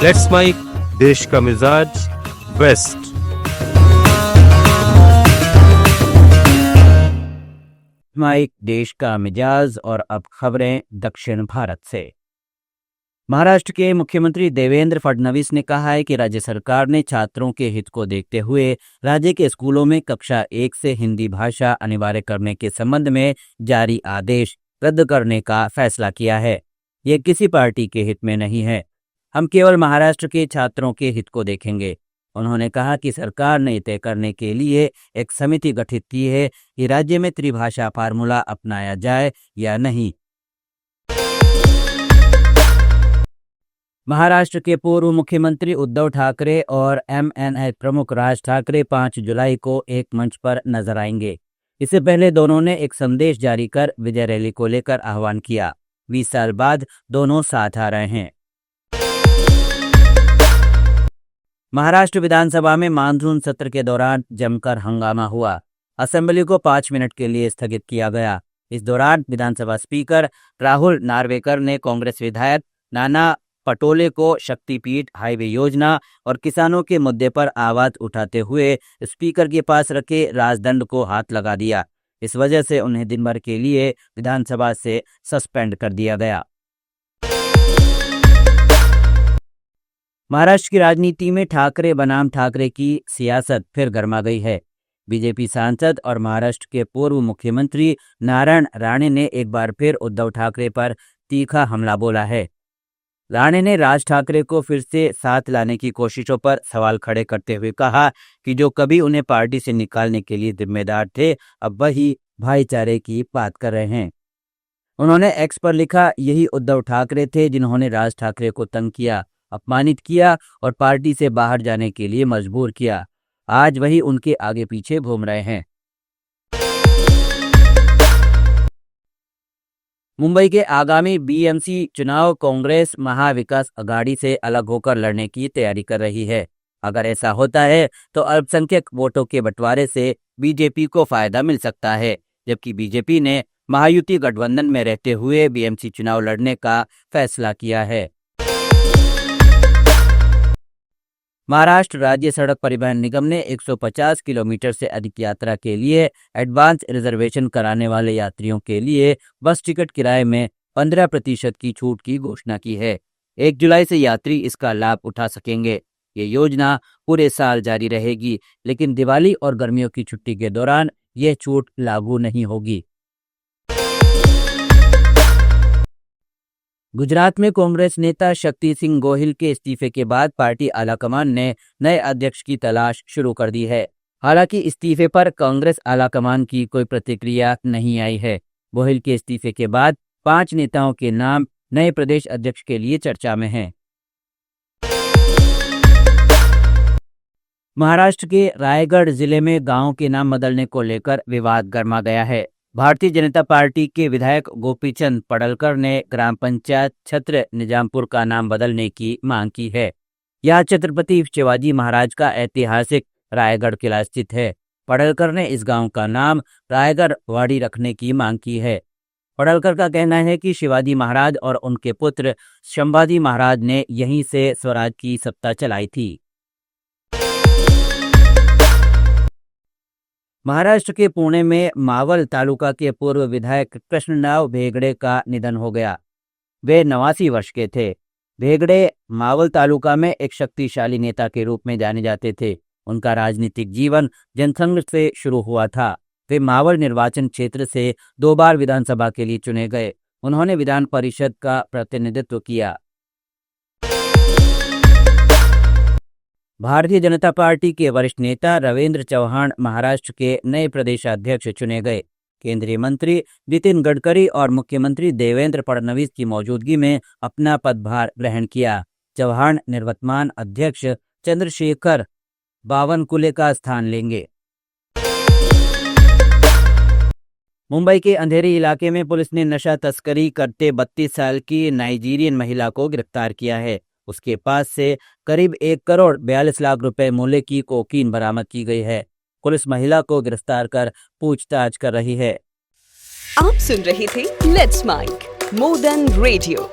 Let's mic, देश का मिजाज, बेस्ट। माइक, देश का मिजाज। और अब खबरें दक्षिण भारत से। महाराष्ट्र के मुख्यमंत्री देवेंद्र फडणवीस ने कहा है कि राज्य सरकार ने छात्रों के हित को देखते हुए राज्य के स्कूलों में कक्षा 1 से हिंदी भाषा अनिवार्य करने के संबंध में जारी आदेश रद्द करने का फैसला किया है। ये किसी पार्टी के हित में नहीं है। हम केवल महाराष्ट्र के छात्रों के हित को देखेंगे। उन्होंने कहा कि सरकार ने तय करने के लिए एक समिति गठित की है कि राज्य में त्रिभाषा फार्मूला अपनाया जाए या नहीं। महाराष्ट्र के पूर्व मुख्यमंत्री उद्धव ठाकरे और एमएनएस प्रमुख राज ठाकरे 5 जुलाई को एक मंच पर नजर आएंगे। इससे पहले दोनों ने एक संदेश जारी कर विजय रैली को लेकर आह्वान किया। 20 साल बाद दोनों साथ आ रहे हैं। महाराष्ट्र विधानसभा में मानसून सत्र के दौरान जमकर हंगामा हुआ। असेंबली को 5 मिनट के लिए स्थगित किया गया। इस दौरान विधानसभा स्पीकर राहुल नार्वेकर ने कांग्रेस विधायक नाना पटोले को शक्तिपीठ, हाईवे योजना और किसानों के मुद्दे पर आवाज उठाते हुए स्पीकर के पास रखे राजदंड को हाथ लगा दिया। इस वजह से उन्हें दिन भर के लिए विधानसभा से सस्पेंड कर दिया गया। महाराष्ट्र की राजनीति में ठाकरे बनाम ठाकरे की सियासत फिर गर्मा गई है। बीजेपी सांसद और महाराष्ट्र के पूर्व मुख्यमंत्री नारायण राणे ने एक बार फिर उद्धव ठाकरे पर तीखा हमला बोला है। राणे ने राज ठाकरे को फिर से साथ लाने की कोशिशों पर सवाल खड़े करते हुए कहा कि जो कभी उन्हें पार्टी से निकालने के लिए जिम्मेदार थे, अब वही भाईचारे की बात कर रहे हैं। उन्होंने एक्स पर लिखा, यही उद्धव ठाकरे थे जिन्होंने राज ठाकरे को तंग किया, अपमानित किया और पार्टी से बाहर जाने के लिए मजबूर किया। आज वही उनके आगे पीछे घूम रहे हैं। मुंबई के आगामी बीएमसी चुनाव कांग्रेस महाविकास अघाड़ी से अलग होकर लड़ने की तैयारी कर रही है। अगर ऐसा होता है तो अल्पसंख्यक वोटों के बंटवारे से बीजेपी को फायदा मिल सकता है, जबकि बीजेपी ने महायुति गठबंधन में रहते हुए बीएमसी चुनाव लड़ने का फैसला किया है। महाराष्ट्र राज्य सड़क परिवहन निगम ने 150 किलोमीटर से अधिक यात्रा के लिए एडवांस रिजर्वेशन कराने वाले यात्रियों के लिए बस टिकट किराए में 15% की छूट की घोषणा की है। 1 जुलाई से यात्री इसका लाभ उठा सकेंगे। ये योजना पूरे साल जारी रहेगी, लेकिन दिवाली और गर्मियों की छुट्टी के दौरान यह छूट लागू नहीं होगी। गुजरात में कांग्रेस नेता शक्ति सिंह गोहिल के इस्तीफे के बाद पार्टी आलाकमान ने नए अध्यक्ष की तलाश शुरू कर दी है। हालांकि इस्तीफे पर कांग्रेस आलाकमान की कोई प्रतिक्रिया नहीं आई है। गोहिल के इस्तीफे के बाद 5 नेताओं के नाम नए प्रदेश अध्यक्ष के लिए चर्चा में हैं। महाराष्ट्र के रायगढ़ जिले में गांव के नाम बदलने को लेकर विवाद गर्मा गया है। भारतीय जनता पार्टी के विधायक गोपीचंद पडलकर ने ग्राम पंचायत छत्र निजामपुर का नाम बदलने की मांग की है। यह छत्रपति शिवाजी महाराज का ऐतिहासिक रायगढ़ किला स्थित है। पडलकर ने इस गांव का नाम रायगढ़ वाड़ी रखने की मांग की है। पडलकर का कहना है कि शिवाजी महाराज और उनके पुत्र संभाजी महाराज ने यहीं से स्वराज की सत्ता चलाई थी। महाराष्ट्र के पुणे में मावल तालुका के पूर्व विधायक कृष्णराव भेगड़े का निधन हो गया। वे 89 वर्ष के थे। भेगड़े मावल तालुका में एक शक्तिशाली नेता के रूप में जाने जाते थे। उनका राजनीतिक जीवन जनसंघ से शुरू हुआ था। वे मावल निर्वाचन क्षेत्र से 2 बार विधानसभा के लिए चुने गए। उन्होंने विधान परिषद का प्रतिनिधित्व किया। भारतीय जनता पार्टी के वरिष्ठ नेता रविंद्र चौहान महाराष्ट्र के नए प्रदेशाध्यक्ष चुने गए। केंद्रीय मंत्री नितिन गडकरी और मुख्यमंत्री देवेंद्र फडणवीस की मौजूदगी में अपना पदभार ग्रहण किया। चौहान निवर्तमान अध्यक्ष चंद्रशेखर बावनकुले का स्थान लेंगे। मुंबई के अंधेरी इलाके में पुलिस ने नशा तस्करी करते 32 साल की नाइजीरियन महिला को गिरफ्तार किया है। उसके पास से करीब 1 करोड़ 42 लाख रुपए मूल्य की कोकीन बरामद की गई है। पुलिस महिला को गिरफ्तार कर पूछताछ कर रही है। आप सुन रहे थे let's mike more than radio.